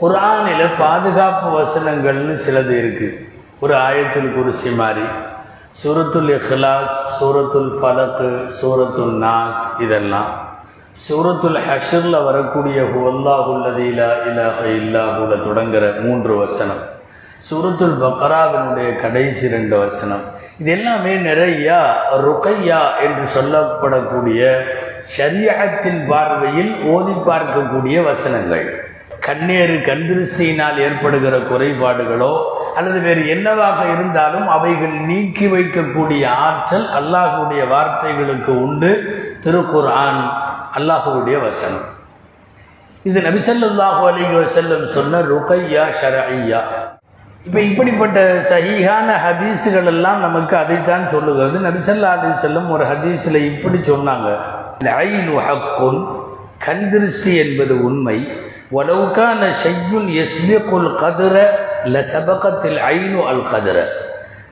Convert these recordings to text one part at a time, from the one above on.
குர்ஆனில் பாதுகாப்பு வசனங்கள்னு சிலது இருக்குது. ஒரு ஆயத்துல் குர்சி மாதிரி, சூரத்துல் இக்லாஸ், சூரத்துல் ஃபலக், சூரத்துல் நாஸ், இதெல்லாம் சூரத்துல் ஹஷ்ரில் வரக்கூடிய ஹுவல்லாஹுல்லதீ லா இலாஹ இல்லா ஹுல தொடங்குற 3 வசனம், சூரத்துல் பக்ராவினுடைய கடைசி 2 வசனம், இது எல்லாமே நிறையா ருகையா என்று சொல்லப்படக்கூடிய ஷரியத்தின் பார்வையில் ஓதி பார்க்கக்கூடிய வசனங்கள். கண்ணேறு கண்திருஷ்டியினால் ஏற்படுகிற குறைபாடுகளோ அல்லது வேறு என்னவாக இருந்தாலும் அவைகள் நீக்கி வைக்கக்கூடிய ஆற்றல் அல்லாஹுடைய வார்த்தைகளுக்கு உண்டு. திருக்குர்ஆன் அல்லாஹுடைய வசனம். இது நபி ஸல்லல்லாஹு அலைஹி வஸல்லம் சொன்ன ருகையா ஷரஇய்யா. இப்போ இப்படிப்பட்ட சஹீஹான ஹதீஸுகள் எல்லாம் நமக்கு அதைத்தான் சொல்லுகிறது. நபி ஸல்லல்லாஹு அலைஹி வஸல்லம் ஒரு ஹதீஸில் இப்படி சொன்னாங்க, ஐனு ஹக்குன், கண் திருஷ்டி என்பது உண்மை. வலவ் கான ஷையுன் யஸ்பிகுல் கத்ர லஸபகத்தில் ஐனு அல் கத்ர.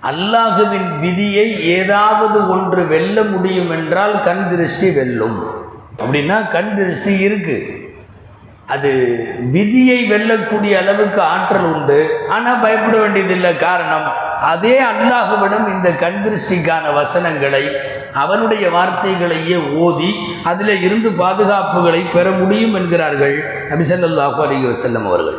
அல்லாஹுவின் விதியை ஏதாவது ஒன்று வெல்ல முடியும் என்றால் கண் திருஷ்டி வெல்லும். அப்படின்னா கண் திருஷ்டி இருக்கு, அது விதியை வெல்லக்கூடிய அளவுக்கு ஆற்றல் உண்டு. ஆனால் பயப்பட வேண்டியதில்லை. காரணம், அதே அல்லாஹுவிடம் இந்த கண் திருஷ்டிக்கான வசனங்களை, அவனுடைய வார்த்தைகளையே ஓதி அதில் இருந்து பாதுகாப்புகளை பெற முடியும் என்கிறார்கள் நபி ஸல்லல்லாஹு அலைஹி வஸல்லம் அவர்கள்.